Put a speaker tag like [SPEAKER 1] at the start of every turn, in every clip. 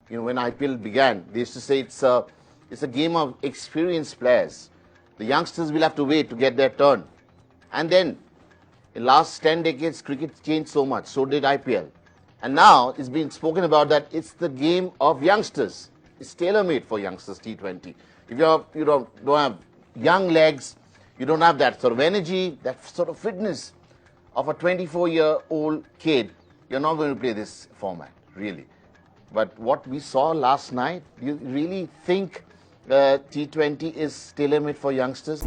[SPEAKER 1] when IPL began, they used to say it's a game of experienced players. The youngsters will have to wait to get their turn. And then, in the last 10 decades, cricket changed so much. So did IPL. And now it's been spoken about that it's the game of youngsters. It's tailor-made for youngsters, T20. If you don't have young legs, you don't have that sort of energy, that sort of fitness of a 24-year-old kid, you're not going to play this format, really. But what we saw last night, do you really think T20 is tailor-made for youngsters?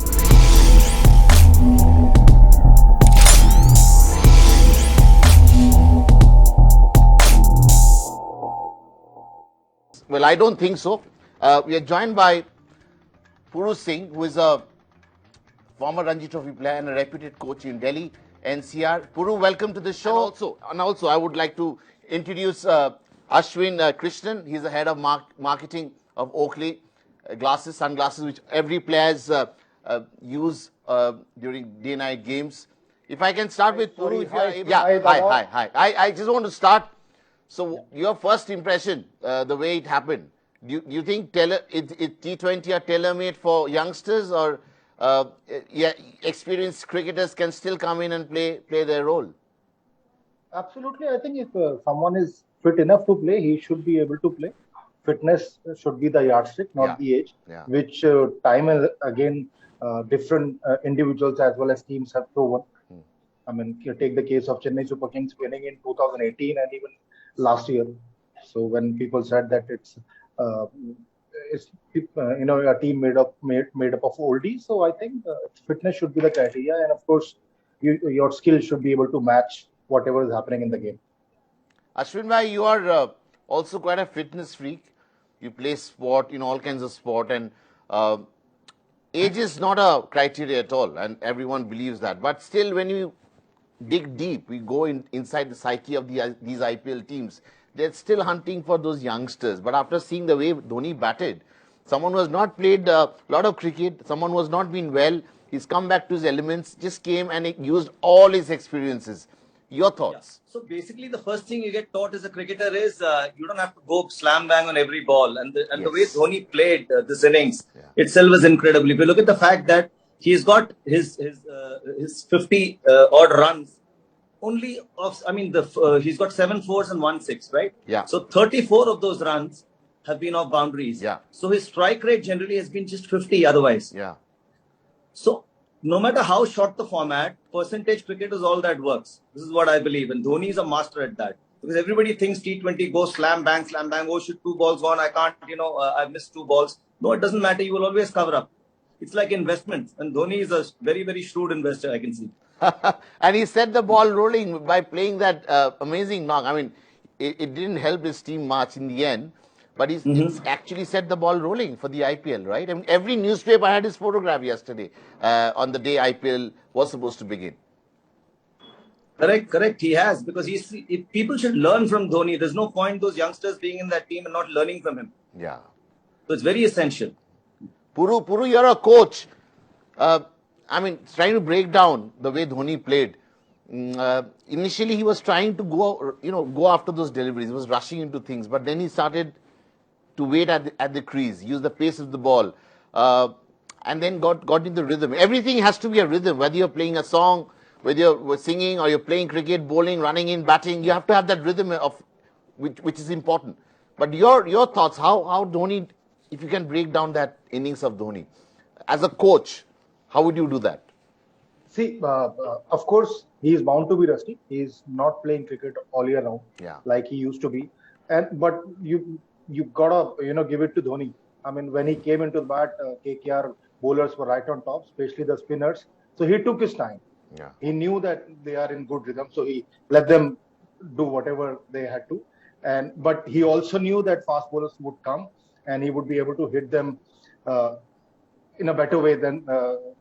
[SPEAKER 1] Well, I don't think so. We are joined by Puru Singh, who is a former Ranji Trophy player and a reputed coach in Delhi, NCR. Puru, welcome to the show. And also, I would like to introduce Ashwin Krishnan. He's the head of marketing of Oakley sunglasses, which every players use during day-night games. If I can start with Puru, if you are able. Yeah, hi. I just want to start. So, your first impression, the way it happened, do you think T20 are tailor-made for youngsters, or experienced cricketers can still come in and play their role?
[SPEAKER 2] Absolutely. I think if someone is fit enough to play, he should be able to play. Fitness should be the yardstick, not the age, which time and again different individuals as well as teams have proven. I mean, you take the case of Chennai Super Kings winning in 2018 and even last year. So when people said that it's a team made up of oldies, so I think fitness should be the criteria, and of course your skill should be able to match whatever is happening in the game.
[SPEAKER 1] Ashwin bhai, you are also quite a fitness freak. You play sport, all kinds of sport, and age is not a criteria at all, and everyone believes that. But still, when you dig deep, we go inside the psyche of these IPL teams. They're still hunting for those youngsters. But after seeing the way Dhoni batted, someone who has not played a lot of cricket, someone who has not been well, he's come back to his elements, just came and used all his experiences. Your thoughts?
[SPEAKER 3] Yeah. So basically, the first thing you get taught as a cricketer is you don't have to go slam bang on every ball. And the way Dhoni played this innings itself is incredible. If you look at the fact that he's got his 50 odd runs, only he's got 7 fours and 1 6, right?
[SPEAKER 1] Yeah.
[SPEAKER 3] So 34 of those runs have been off boundaries.
[SPEAKER 1] Yeah.
[SPEAKER 3] So his strike rate generally has been just 50 otherwise.
[SPEAKER 1] Yeah.
[SPEAKER 3] So no matter how short the format, percentage cricket is all that works. This is what I believe. And Dhoni is a master at that. Because everybody thinks T20 goes slam bang. Oh, shit, 2 balls gone. I can't, I've missed 2 balls. No, it doesn't matter. You will always cover up. It's like investments. And Dhoni is a very, very shrewd investor, I can see.
[SPEAKER 1] And he set the ball rolling by playing that amazing knock. I mean, it didn't help his team much in the end. But he's actually set the ball rolling for the IPL, right? I mean, every newspaper had his photograph yesterday on the day IPL was supposed to begin.
[SPEAKER 3] Correct. He has, because people should learn from Dhoni. There's no point those youngsters being in that team and not learning from him.
[SPEAKER 1] Yeah.
[SPEAKER 3] So it's very essential.
[SPEAKER 1] Puru, you're a coach. Trying to break down the way Dhoni played. Initially, he was trying to go after those deliveries. He was rushing into things, but then he started to wait at the crease, use the pace of the ball, and then got into rhythm. Everything has to be a rhythm, whether you're playing a song, whether you're singing, or you're playing cricket, bowling, running in, batting. You have to have that rhythm which is important. But your thoughts, how Dhoni, if you can break down that innings of Dhoni, as a coach, how would you do that?
[SPEAKER 2] See, of course, he is bound to be rusty. He is not playing cricket all year round like he used to be. But you gotta give it to Dhoni. I mean, when he came into the bat, KKR bowlers were right on top, especially the spinners. So he took his time.
[SPEAKER 1] Yeah.
[SPEAKER 2] He knew that they are in good rhythm, so he let them do whatever they had to. But he also knew that fast bowlers would come, and he would be able to hit them in a better way than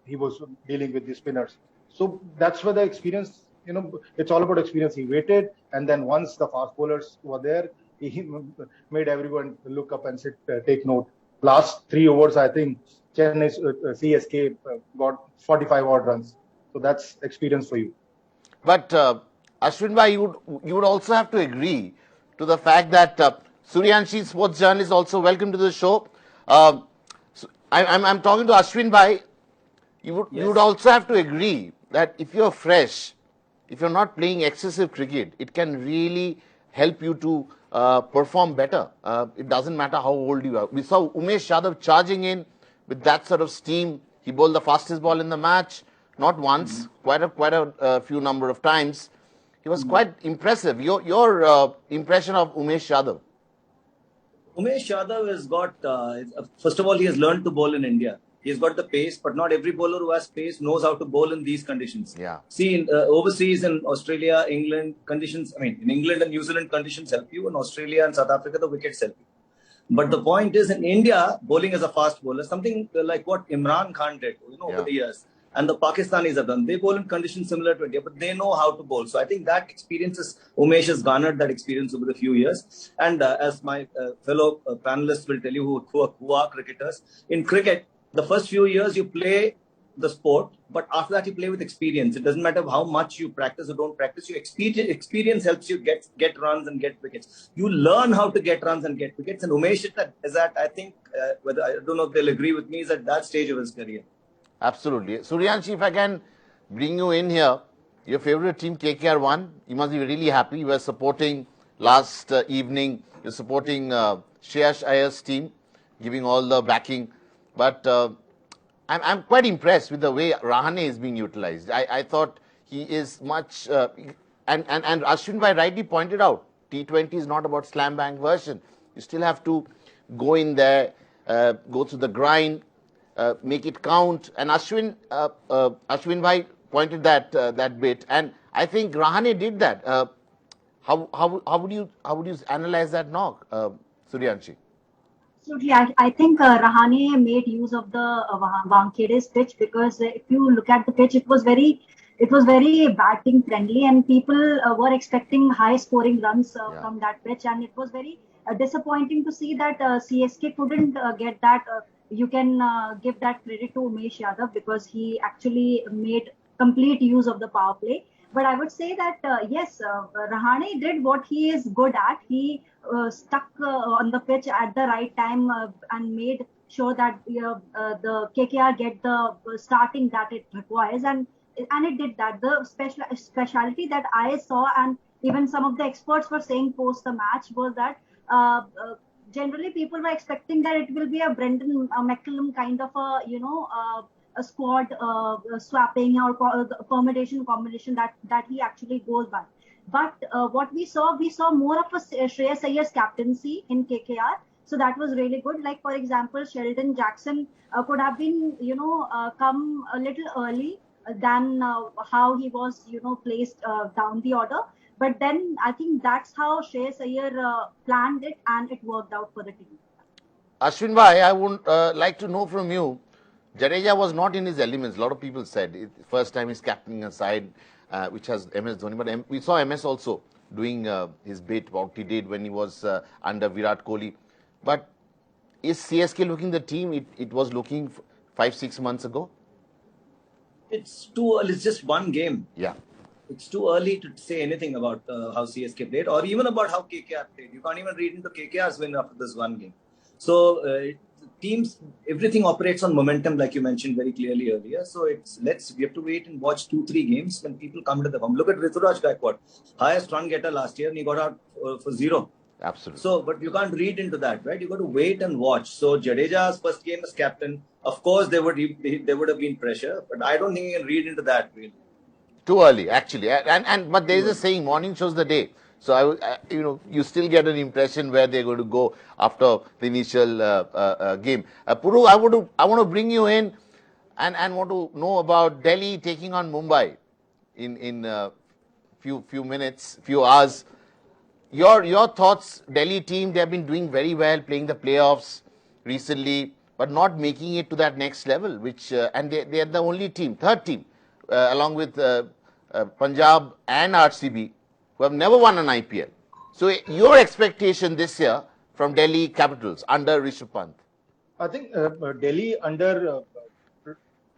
[SPEAKER 2] he was dealing with the spinners. So that's where the experience, it's all about experience. He waited, and then once the fast bowlers were there, he made everyone look up and take note. Last 3 overs, I think Chennai CSK got 45 odd runs. So that's experience for you.
[SPEAKER 1] But Ashwin bhai, you would also have to agree to the fact that Suryanshi, sports journalist, also welcome to the show. I'm talking to Ashwin Bhai. You would also have to agree that if you're fresh, if you're not playing excessive cricket, it can really help you to perform better. It doesn't matter how old you are. We saw Umesh Yadav charging in with that sort of steam. He bowled the fastest ball in the match, not once, quite a few number of times. He was quite impressive. Your impression of Umesh Yadav?
[SPEAKER 3] Umesh Yadav has got, first of all, he has learned to bowl in India. He's got the pace, but not every bowler who has pace knows how to bowl in these conditions.
[SPEAKER 1] Yeah.
[SPEAKER 3] See, in, overseas in Australia, England, conditions, in England and New Zealand, conditions help you. In Australia and South Africa, the wickets help you. But the point is, in India, bowling as a fast bowler, something like what Imran Khan did, over the years, and the Pakistanis have done. They bowl in conditions similar to India, but they know how to bowl. So I think that Umesh has garnered that experience over a few years. And as my fellow panelists will tell you who are cricketers, in cricket, the first few years you play the sport, but after that you play with experience. It doesn't matter how much you practice or don't practice. Your experience helps you get runs and get wickets. You learn how to get runs and get wickets. And Umesh is at, I think, whether I don't know if they'll agree with me, is at that stage of his career.
[SPEAKER 1] Absolutely. Suryanshi, if I can bring you in here, your favorite team KKR won. You must be really happy. You were supporting last evening. You're supporting Shreyash Iyer's team, giving all the backing. But I'm quite impressed with the way Rahane is being utilized. I thought he is much, and Ashwin Bhai rightly pointed out, T20 is not about slam bang version. You still have to go in there, go through the grind, make it count. And Ashwin Bhai pointed that bit, and I think Rahane did that. How would you analyze that knock, Suryanshi?
[SPEAKER 4] Absolutely. I think Rahane made use of the Wanखेde's pitch, because if you look at the pitch, it was very batting friendly, and people were expecting high scoring runs from that pitch, and it was very disappointing to see that CSK couldn't get that. You can give that credit to Umesh Yadav, because he actually made complete use of the power play. But I would say that, yes, Rahane did what he is good at. He stuck on the pitch at the right time and made sure that the KKR get the starting that it requires. And it did that. The speciality that I saw, and even some of the experts were saying post the match, was that generally people were expecting that it will be a Brendan McCullum kind of a squad swapping or combination that he actually goes by. But what we saw more of a Shreyas Iyer's captaincy in KKR. So that was really good. Like, for example, Sheldon Jackson could have been, come a little early than how he was, placed down the order. But then I think that's how Shreyas Iyer planned it, and it worked out for the team.
[SPEAKER 1] Ashwin Bhai, I would like to know from you, Jadeja was not in his elements. A lot of people said first time he's captaining a side which has MS Dhoni, but we saw MS also doing his bit, what he did when he was under Virat Kohli. But is CSK looking the team it was looking 5-6 months ago?
[SPEAKER 3] It's too early. It's just one game.
[SPEAKER 1] Yeah.
[SPEAKER 3] It's too early to say anything about how CSK played, or even about how KKR played. You can't even read into KKR's win after this one game. So teams, everything operates on momentum, like you mentioned very clearly earlier. So we have to wait and watch 2-3 games when people come to the form. Look at Rituraj Gaikwad, highest run getter last year, and he got out for 0.
[SPEAKER 1] Absolutely.
[SPEAKER 3] So, but you can't read into that, right? You got to wait and watch. So Jadeja's first game as captain, of course there would have been pressure, but I don't think you can read into that really.
[SPEAKER 1] Too early, actually. But there is a saying, morning shows the day. So you still get an impression where they're going to go after the initial game. Puru, I want to bring you in and want to know about Delhi taking on Mumbai in few minutes, few hours. Your thoughts, Delhi team, they have been doing very well, playing the playoffs recently, but not making it to that next level. And they are the only team, third team, along with Punjab and RCB, who have never won an IPL. So your expectation this year from Delhi Capitals under Rishabh Pant?
[SPEAKER 2] I think Delhi under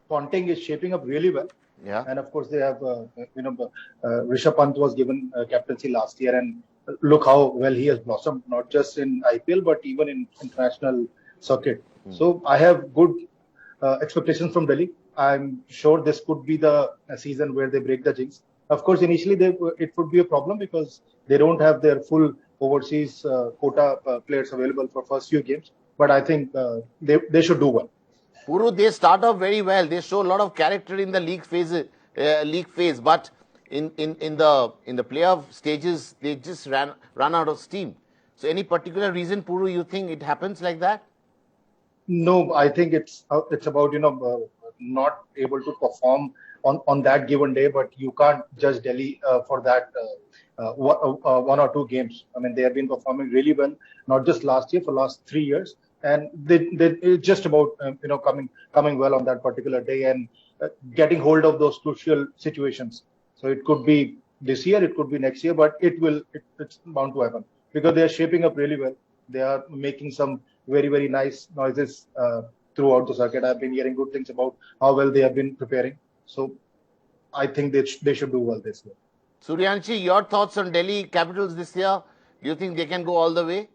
[SPEAKER 2] Ponting is shaping up really well.
[SPEAKER 1] Yeah.
[SPEAKER 2] And of course they have, Rishabh Pant was given captaincy last year, and look how well he has blossomed, not just in IPL but even in international circuit. So I have good expectations from Delhi. I'm sure this could be the season where they break the jinx. Of course, initially it would be a problem because they don't have their full overseas quota players available for first few games. But I think they should do well.
[SPEAKER 1] Puru, they start off very well. They show a lot of character in the league phase, but in the playoff stages, they just run out of steam. So, any particular reason, Puru, you think it happens like that?
[SPEAKER 2] No, I think it's about not able to perform on that given day, but you can't judge Delhi for that one or two games. I mean, they have been performing really well, not just last year, for last 3 years, and they it's just about coming well on that particular day and getting hold of those crucial situations. So it could be this year, it could be next year, but it's bound to happen because they are shaping up really well. They are making some very nice noises throughout the circuit. I've been hearing good things about how well they have been preparing. So I think they should do well this year.
[SPEAKER 1] Suryanshi, your thoughts on Delhi Capitals this year? Do you think they can go all the way?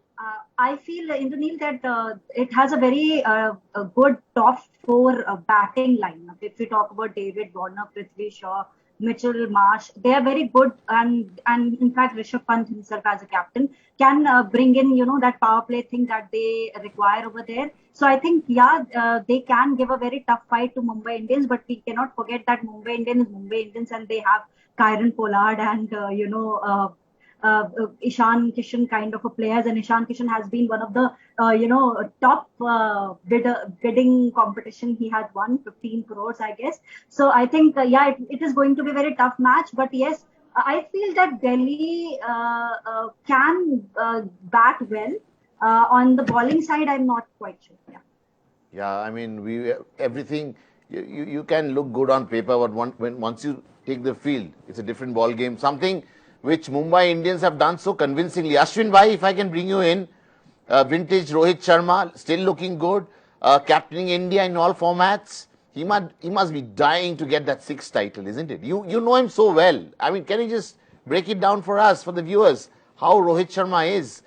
[SPEAKER 4] I feel, Indranil, that it has a very a good top four batting lineup. If we talk about David Warner, Prithvi Shaw, Mitchell Marsh, they are very good, and in fact Rishabh Pant himself as a captain can bring in that power play thing that they require over there. So I think they can give a very tough fight to Mumbai Indians, but we cannot forget that Mumbai Indians and they have Kyron Pollard and Ishan Kishan kind of a players, and Ishan Kishan has been one of the top bidding competition. He had won 15 crores, I guess. So I think it is going to be a very tough match. But yes, I feel that Delhi can bat well. On the bowling side, I'm not quite sure.
[SPEAKER 1] Yeah, I mean, everything you can look good on paper, but once you take the field, it's a different ball game. Something which Mumbai Indians have done so convincingly. Ashwin bhai, if I can bring you in, vintage Rohit Sharma, still looking good, captaining India in all formats. He must be dying to get that 6th title, isn't it? You know him so well. I mean, can you just break it down for us, for the viewers, how Rohit Sharma is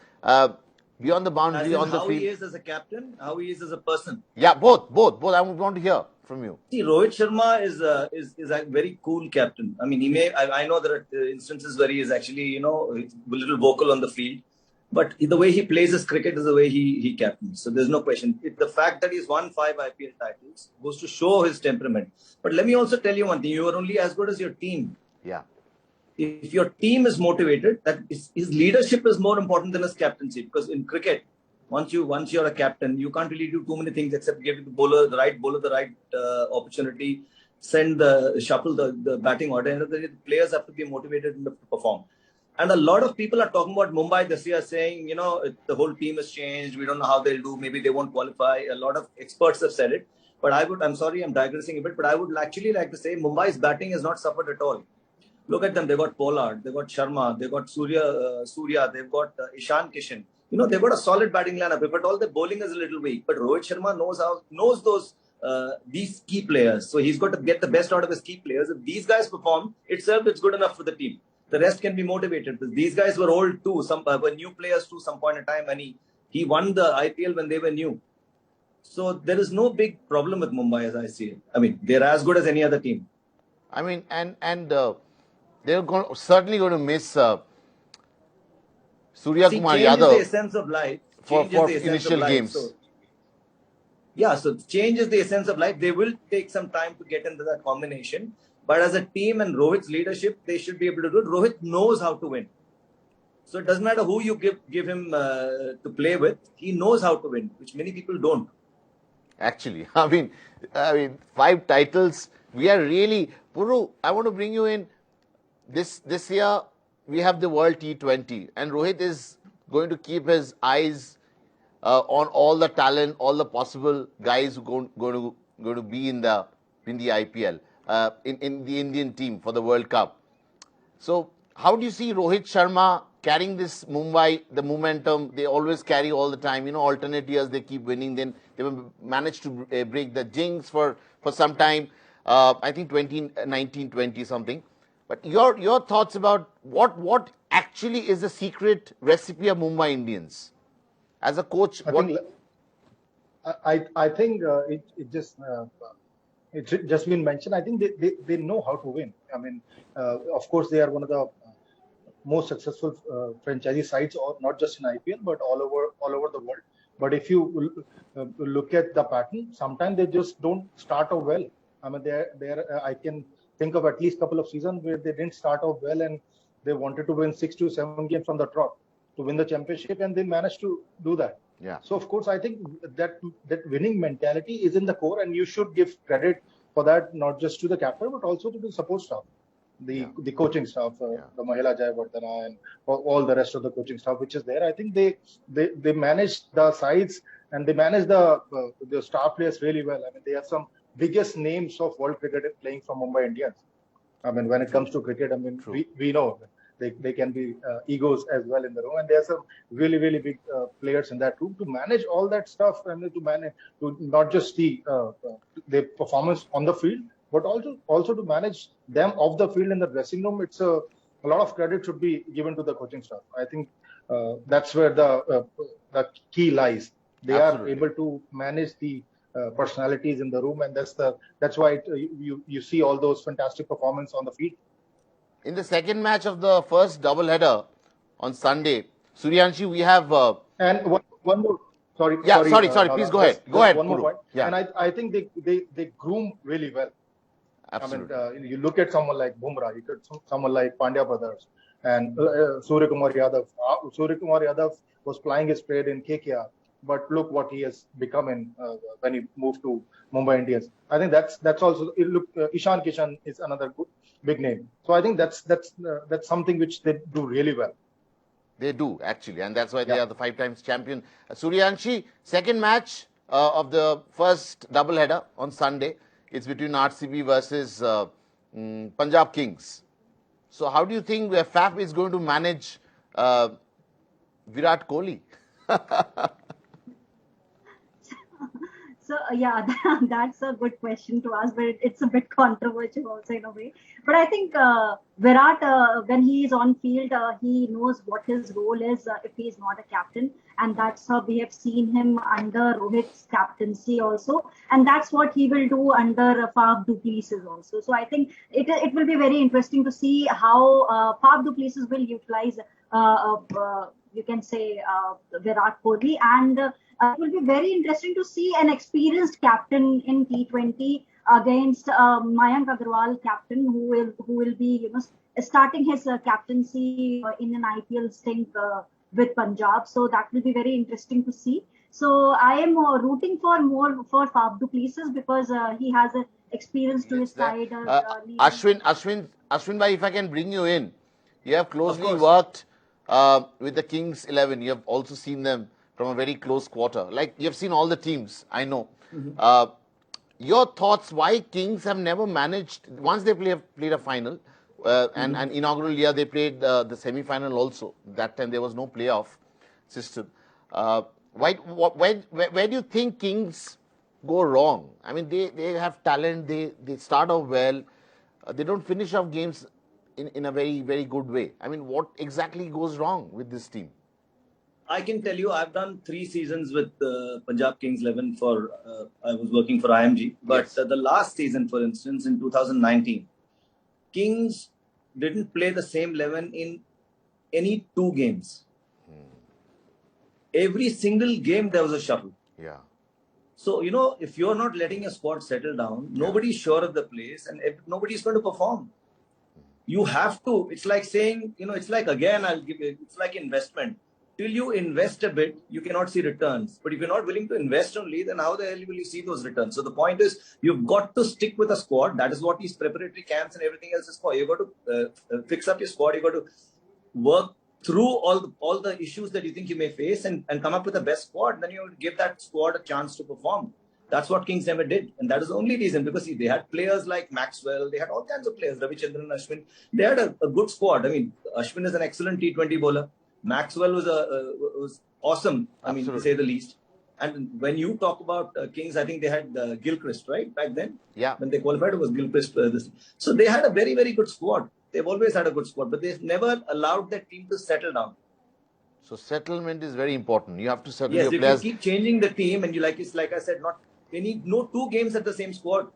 [SPEAKER 1] beyond the boundary, on the
[SPEAKER 3] how
[SPEAKER 1] field?
[SPEAKER 3] He is as a captain, how he is as a person.
[SPEAKER 1] Yeah, both. I would want to hear from you.
[SPEAKER 3] See, Rohit Sharma is a very cool captain. I mean, I know there are instances where he is actually, a little vocal on the field, but the way he plays his cricket is the way he captains. So there's no question. The fact that he's won 5 IPL titles goes to show his temperament. But let me also tell you one thing: you are only as good as your team.
[SPEAKER 1] Yeah.
[SPEAKER 3] If your team is motivated, his leadership is more important than his captaincy. Because in cricket, once you're a captain, you can't really do too many things except give the right bowler the right opportunity, shuffle the batting order. And the players have to be motivated enough to perform. And a lot of people are talking about Mumbai this year, saying, the whole team has changed. We don't know how they'll do. Maybe they won't qualify. A lot of experts have said it. But I'm sorry, I'm digressing a bit, but I would actually like to say Mumbai's batting has not suffered at all. Look at them. They got Pollard, they got Sharma, they got Surya, they've got Ishan Kishan. They've got a solid batting lineup. If at all, the bowling is a little weak, but Rohit Sharma knows those these key players. So he's got to get the best out of his key players. If these guys perform, it's good enough for the team. The rest can be motivated. These guys were old too. Some were new players too. Some point in time, and he won the IPL when they were new. So there is no big problem with Mumbai as I see it. I mean, they're as good as any other team.
[SPEAKER 1] I mean, and they're certainly going to miss Surya Kumar Yadav.
[SPEAKER 3] Change is the essence of life.
[SPEAKER 1] For initial games.
[SPEAKER 3] So change is the essence of life. They will take some time to get into that combination. But as a team and Rohit's leadership, they should be able to do it. Rohit knows how to win. So it doesn't matter who you give him to play with. He knows how to win, which many people don't.
[SPEAKER 1] Actually, I mean, 5 titles. We are really... Puru, I want to bring you in. This year, we have the World T20, and Rohit is going to keep his eyes on all the talent, all the possible guys who are going to be in the IPL, in the Indian team for the World Cup. So, how do you see Rohit Sharma carrying this Mumbai, the momentum they always carry all the time? Alternate years they keep winning, then they managed to break the jinx for some time. I think 2019-20 something. But your thoughts about what actually is the secret recipe of Mumbai Indians? As a coach,
[SPEAKER 2] I think it's just been mentioned. I think they know how to win. I mean, of course, they are one of the most successful franchisee sides, or not just in IPL but all over the world. But if you look at the pattern, sometimes they just don't start off well. I mean, I can think of at least a couple of seasons where they didn't start off well and they wanted to win 6 to 7 games from the trot to win the championship, and they managed to do that.
[SPEAKER 1] Yeah.
[SPEAKER 2] So of course, I think that winning mentality is in the core, and you should give credit for that, not just to the captain but also to the support staff, the coaching staff, the Mahela Jayawardena and all the rest of the coaching staff which is there. I think they manage the sides and they manage the star players really well. I mean, they have some biggest names of world cricket playing from Mumbai Indians. I mean, when it comes to cricket, I mean, we know they can be egos as well in the room, and there are some really big players in that room to manage all that stuff, and to not just the performance on the field, but also to manage them off the field in the dressing room. It's a lot of credit should be given to the coaching staff. I think that's where the key lies. They are able to manage the personalities in the room, and that's why you see all those fantastic performances on the field.
[SPEAKER 1] In the second match of the first doubleheader on Sunday, Suryanshi, we have
[SPEAKER 2] and one more. Sorry.
[SPEAKER 1] Please go ahead. Go ahead.
[SPEAKER 2] One more point.
[SPEAKER 1] Yeah.
[SPEAKER 2] And I think they groom really well.
[SPEAKER 1] Absolutely.
[SPEAKER 2] I mean, you look at someone like Bumrah, you look at someone like Pandya brothers, and Surya Kumar Yadav. Surya Kumar Yadav was plying his trade in KKR, but look what he has become when he moved to Mumbai Indians. I think that's also Ishan Kishan is another big name. So I think that's something which they do really well.
[SPEAKER 1] They do actually, and that's why they are the 5 times champion. Suryanshi, second match of the first doubleheader on Sunday. It's between RCB versus Punjab Kings. So how do you think FAF is going to manage Virat Kohli?
[SPEAKER 4] So yeah, that's a good question to ask, but it's a bit controversial also in a way. But I think Virat, when he is on field, he knows what his role is if he is not a captain, and that's how we have seen him under Rohit's captaincy also, and that's what he will do under Faf du Plessis also. So I think it will be very interesting to see how Faf du Plessis will utilize you can say Virat Kohli, and it will be very interesting to see an experienced captain in T20 against Mayank Agarwal captain who will be starting his captaincy in an IPL stint with Punjab. So that will be very interesting to see. So I am rooting for Faf du Plessis because he has an experience to his side.
[SPEAKER 1] Ashwin bhai, if I can bring you in, you have closely worked with the Kings 11. You have also seen them from a very close quarter. Like, you have seen all the teams, I know. Mm-hmm. Your thoughts, why Kings have never managed, once they played a final, and inaugural year they played the semi-final also. That time there was no playoff system. Where do you think Kings go wrong? I mean, they have talent, they start off well, they don't finish off games in a very, very good way. I mean, what exactly goes wrong with this team?
[SPEAKER 3] I can tell you, I've done 3 seasons with Punjab Kings 11 I was working for IMG. But the last season, for instance, in 2019, Kings didn't play the same 11 in any 2 games. Every single game, there was a shuffle.
[SPEAKER 1] Yeah.
[SPEAKER 3] So, if you're not letting your squad settle down, nobody's sure of the place and nobody's going to perform. You have to. It's like saying, it's like, again, it's like investment. Till you invest a bit, you cannot see returns. But if you're not willing to invest only, then how the hell will you see those returns? So the point is, you've got to stick with a squad. That is what these preparatory camps and everything else is for. You've got to fix up your squad. You've got to work through all the issues that you think you may face and come up with the best squad. Then you give that squad a chance to perform. That's what Kings never did. And that is the only reason, because they had players like Maxwell. They had all kinds of players, Ravichandran, Ashwin. They had a good squad. I mean, Ashwin is an excellent T20 bowler. Maxwell was awesome, to say the least. And when you talk about Kings, I think they had Gilchrist, right? Back then?
[SPEAKER 1] Yeah.
[SPEAKER 3] When they qualified, it was Gilchrist. So they had a very, very good squad. They've always had a good squad, but they've never allowed their team to settle down.
[SPEAKER 1] So settlement is very important. You have to settle
[SPEAKER 3] Yes,
[SPEAKER 1] your
[SPEAKER 3] if
[SPEAKER 1] players.
[SPEAKER 3] you keep changing the team, and it's like I said, they need no 2 games at the same squad,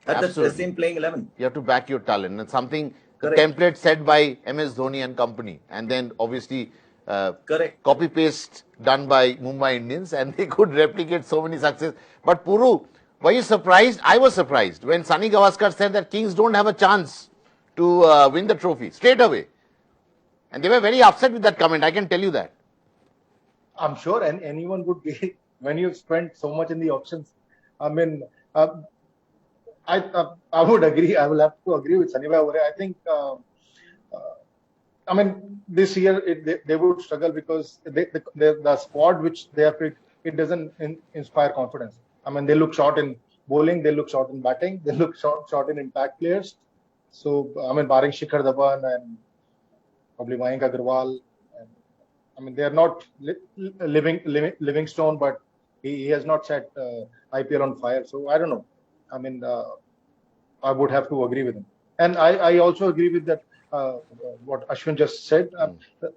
[SPEAKER 3] at the same playing 11.
[SPEAKER 1] You have to back your talent, and something the
[SPEAKER 3] Correct.
[SPEAKER 1] template set by MS Dhoni and company, and then obviously
[SPEAKER 3] Correct.
[SPEAKER 1] copy paste done by Mumbai Indians, and they could replicate so many success. But Puru, were you surprised? I was surprised when Sunny Gavaskar said that Kings don't have a chance to win the trophy straight away, and they were very upset with that comment. I can tell you that.
[SPEAKER 2] I'm sure, and anyone would be when you've spent so much in the auctions. I mean, I would agree. I will have to agree with Sunny Bhai. I think. I mean, this year they would struggle because the squad which they have picked, it doesn't inspire confidence. I mean, they look short in bowling, they look short in batting, they look short in impact players. So, I mean, barring Shikhar Dhawan and probably Mayank Agarwal, I mean, they are not Livingstone, but he has not set IPL on fire. So, I don't know. I mean, I would have to agree with him. And I also agree with that. What Ashwin just said,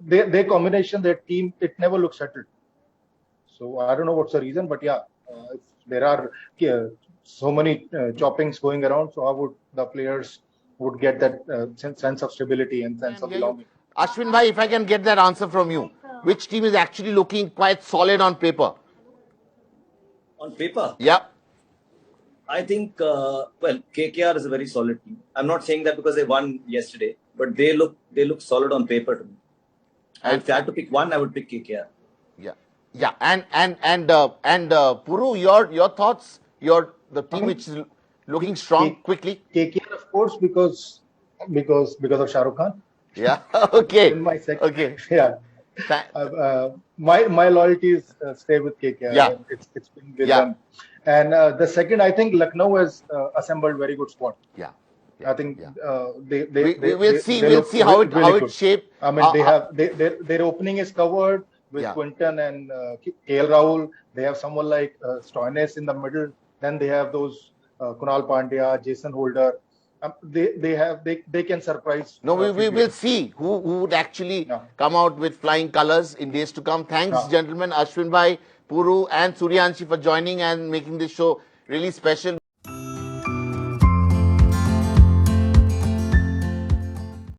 [SPEAKER 2] their combination, their team, it never looks settled. So I don't know what's the reason, but yeah, if there are so many choppings going around, so the players would get that sense of stability and sense of belonging.
[SPEAKER 1] Ashwin bhai, if I can get that answer from you, which team is actually looking quite solid on paper?
[SPEAKER 3] On paper?
[SPEAKER 1] Yeah.
[SPEAKER 3] I think, KKR is a very solid team. I'm not saying that because they won yesterday, but they look solid on paper to me. And if I had to pick one, I would pick KKR.
[SPEAKER 1] Yeah. And Puru, your thoughts? The team which is looking strong quickly.
[SPEAKER 2] KKR, of course, because of Shah Rukh Khan.
[SPEAKER 1] Yeah. Okay.
[SPEAKER 2] In my second.
[SPEAKER 1] Okay.
[SPEAKER 2] Yeah. My loyalties stay with KKR.
[SPEAKER 1] Yeah.
[SPEAKER 2] It's been with them. And the second, I think Lucknow has assembled very good squad.
[SPEAKER 1] Yeah.
[SPEAKER 2] I think
[SPEAKER 1] we'll see how it shapes.
[SPEAKER 2] I mean, their opening is covered with Quinton and KL Rahul. They have someone like Stoinis in the middle. Then they have those Kunal Pandya, Jason Holder. They can surprise.
[SPEAKER 1] No, we will see who would actually come out with flying colours in days to come. Thanks, gentlemen, Ashwin bhai, Puru and Suryanshi for joining and making this show really special.